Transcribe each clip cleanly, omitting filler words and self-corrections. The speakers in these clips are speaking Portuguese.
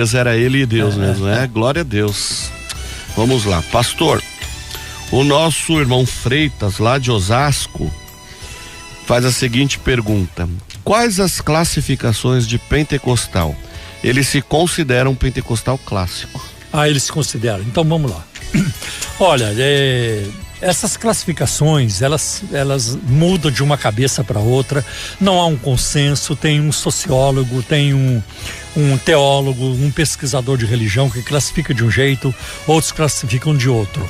Mas era ele e Deus mesmo, né? Glória a Deus. Vamos lá, pastor. O nosso irmão Freitas, lá de Osasco, faz a seguinte pergunta: quais as classificações de pentecostal? Eles se consideram pentecostal clássico. Eles se consideram. Então vamos lá. Olha, essas classificações, elas mudam de uma cabeça para outra, não há um consenso. Tem um sociólogo, tem um teólogo, um pesquisador de religião que classifica de um jeito, outros classificam de outro.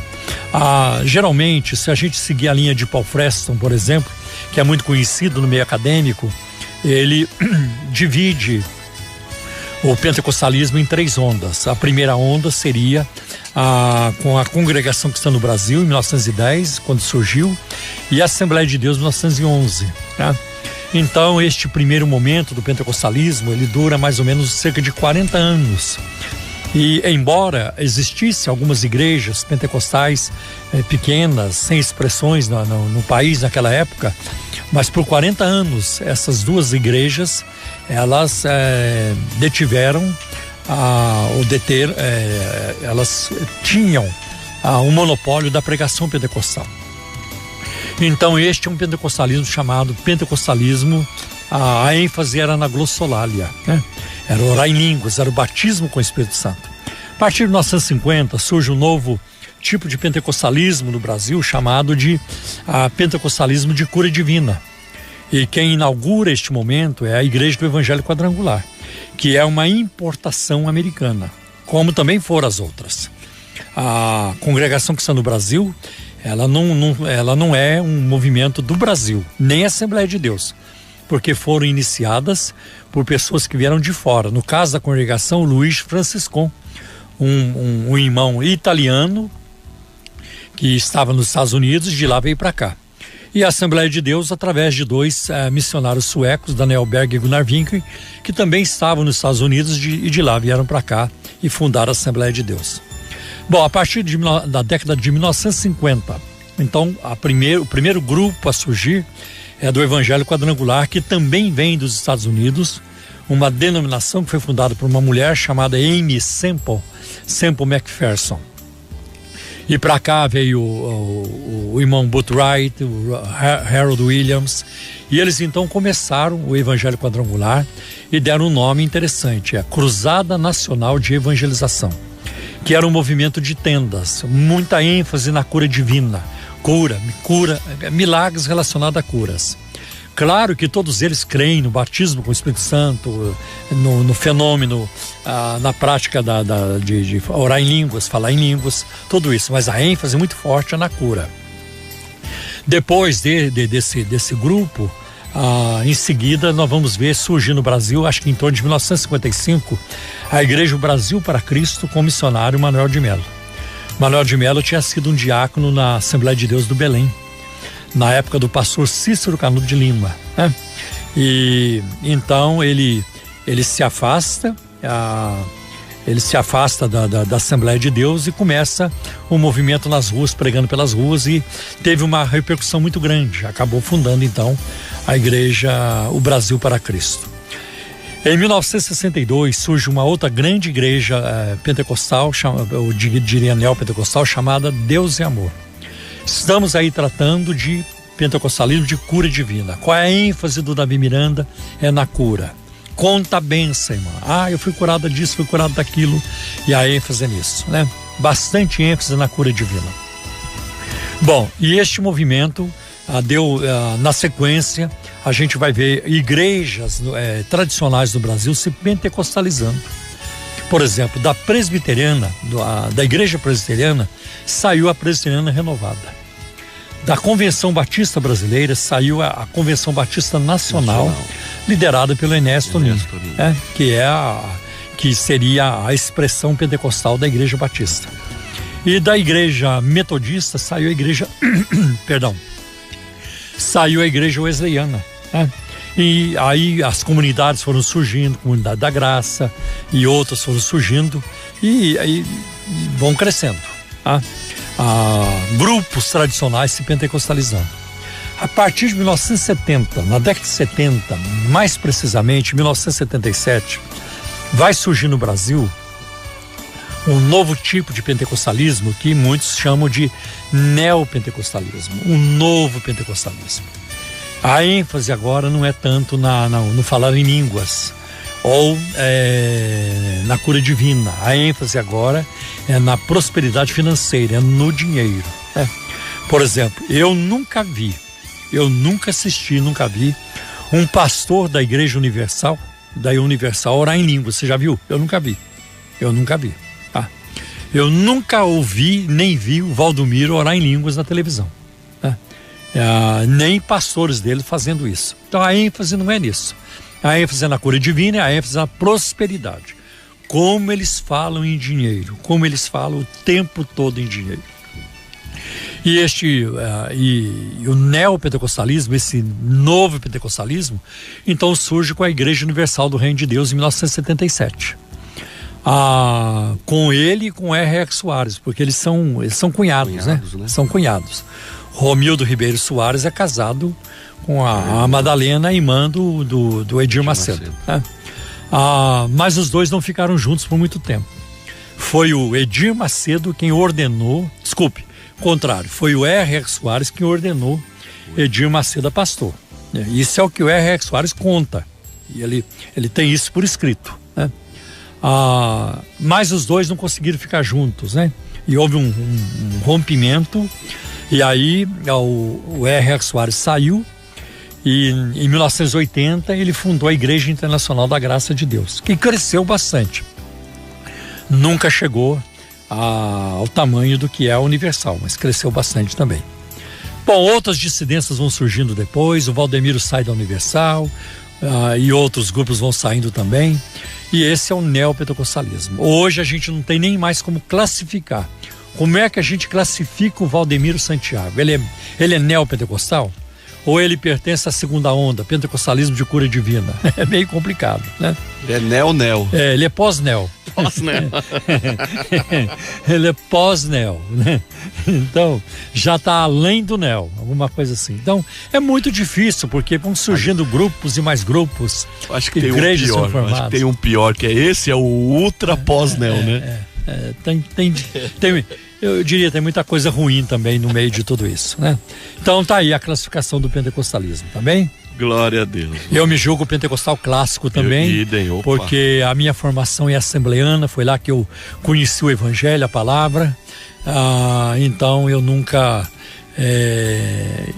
Geralmente, se a gente seguir a linha de Paul Freston, por exemplo, que é muito conhecido no meio acadêmico, ele divide o pentecostalismo em 3 ondas. A primeira onda seria com a Congregação Cristã no Brasil, em 1910, quando surgiu, e a Assembleia de Deus, em 1911. Né? Então, este primeiro momento do pentecostalismo, ele dura mais ou menos cerca de 40 anos. E, embora existissem algumas igrejas pentecostais pequenas, sem expressões no país naquela época, mas por 40 anos, essas duas igrejas, elas detiveram elas tinham um monopólio da pregação pentecostal. Então este é um pentecostalismo chamado pentecostalismo, a ênfase era na glossolalia, né? Era orar em línguas, era o batismo com o Espírito Santo. A partir de 1950 surge um novo tipo de pentecostalismo no Brasil, chamado de pentecostalismo de cura divina. E quem inaugura este momento é a Igreja do Evangelho Quadrangular, que é uma importação americana, como também foram as outras. A Congregação Cristã no Brasil, ela não é um movimento do Brasil, nem a Assembleia de Deus, porque foram iniciadas por pessoas que vieram de fora. No caso da congregação, Luiz Franciscon, um irmão italiano que estava nos Estados Unidos, de lá veio para cá. E a Assembleia de Deus, através de 2 missionários suecos, Daniel Berg e Gunnar Vinck, que também estavam nos Estados Unidos e de lá vieram para cá e fundaram a Assembleia de Deus. Bom, a partir da década de 1950, então o primeiro grupo a surgir é do Evangelho Quadrangular, que também vem dos Estados Unidos, uma denominação que foi fundada por uma mulher chamada Amy Semple McPherson. E para cá veio o irmão Boothwright, o Harold Williams, e eles então começaram o Evangelho Quadrangular e deram um nome interessante, a Cruzada Nacional de Evangelização, que era um movimento de tendas, muita ênfase na cura divina, milagres relacionados a curas. Claro que todos eles creem no batismo com o Espírito Santo, no fenômeno, na prática de orar em línguas, falar em línguas, tudo isso, mas a ênfase muito forte é na cura. Depois desse grupo, em seguida nós vamos ver surgir no Brasil, acho que em torno de 1955, a Igreja Brasil para Cristo com o missionário Manuel de Melo. Manuel de Melo tinha sido um diácono na Assembleia de Deus do Belém, na época do pastor Cícero Canudo de Lima, né? E então ele se afasta da Assembleia de Deus e começa um movimento nas ruas, pregando pelas ruas, e teve uma repercussão muito grande. Acabou fundando então a Igreja O Brasil para Cristo. Em 1962 surge uma outra grande igreja pentecostal, eu diria neopentecostal, chamada Deus e Amor. Estamos aí tratando de pentecostalismo de cura divina. Qual é a ênfase do Davi Miranda? É na cura. Conta a benção, irmã. Eu fui curada disso, fui curado daquilo. E a ênfase é nisso, né? Bastante ênfase na cura divina. Bom, e este movimento na sequência, a gente vai ver igrejas tradicionais do Brasil se pentecostalizando. Por exemplo, da presbiteriana, da igreja presbiteriana, saiu a Presbiteriana Renovada. Da Convenção Batista Brasileira saiu a Convenção Batista Nacional. Liderada pelo Enéas Tonini, que seria a expressão pentecostal da Igreja Batista. E da Igreja Metodista saiu a Igreja saiu a Igreja Wesleyana, né? E aí as comunidades foram surgindo, Comunidade da Graça e outras foram surgindo e aí vão crescendo, tá? Grupos tradicionais se pentecostalizando. A partir de 1970, na década de 70, mais precisamente 1977, vai surgir no Brasil um novo tipo de pentecostalismo que muitos chamam de neopentecostalismo, um novo pentecostalismo. A ênfase agora não é tanto no falar em línguas ou na cura divina. A ênfase agora é na prosperidade financeira, é no dinheiro. Por exemplo, eu nunca assisti, nunca vi um pastor da Igreja Universal, orar em línguas. Você já viu? Eu nunca vi. Eu nunca ouvi nem vi o Valdomiro orar em línguas na televisão. Nem pastores dele fazendo isso. Então a ênfase não é nisso. A ênfase é na cura divina, a ênfase é na prosperidade. Como eles falam em dinheiro, como eles falam o tempo todo em dinheiro. E o neopentecostalismo, esse novo pentecostalismo, então surge com a Igreja Universal do Reino de Deus em 1977. Com ele e com R.R. Soares, porque eles são cunhados, né? São cunhados. Romildo Ribeiro Soares é casado com a Madalena, irmã do Edir Macedo. Né? Mas os dois não ficaram juntos por muito tempo. Foi o Edir Macedo quem ordenou, contrário, foi o R.R. Soares quem ordenou Edir Macedo a pastor. Isso é o que o R.R. Soares conta. E ele tem isso por escrito, né? Mas os dois não conseguiram ficar juntos, né? E houve um rompimento. E aí o R.R. Soares saiu e em 1980 ele fundou a Igreja Internacional da Graça de Deus, que cresceu bastante. Nunca chegou ao tamanho do que é a Universal, mas cresceu bastante também. Bom, outras dissidências vão surgindo depois. O Valdemiro sai da Universal, e outros grupos vão saindo também. E esse é o neopentecostalismo. Hoje a gente não tem nem mais como classificar. Como é que a gente classifica o Valdemiro Santiago? Ele é neopentecostal? Ou ele pertence à segunda onda, pentecostalismo de cura divina? É meio complicado, né? Ele é neo. Ele é pós-neo. Ele é pós-neo, né? Então, já está além do neo, alguma coisa assim. Então, é muito difícil, porque vão surgindo grupos e mais grupos. Acho que tem um pior, que é esse, é o ultra pós-neo, né? Eu diria, tem muita coisa ruim também no meio de tudo isso, né? Então tá aí a classificação do pentecostalismo, tá bem? Glória a Deus. Eu me julgo pentecostal clássico também, porque a minha formação é assembleana, foi lá que eu conheci o evangelho, a palavra. Então eu nunca...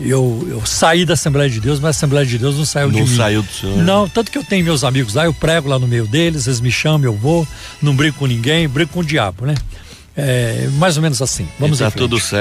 eu saí da Assembleia de Deus, mas a Assembleia de Deus não saiu de mim. Não saiu do senhor? Não, tanto que eu tenho meus amigos lá, eu prego lá no meio deles, eles me chamam, eu vou, não brigo com ninguém, brigo com o diabo, né? Mais ou menos assim. Vamos em frente. Tá tudo certo.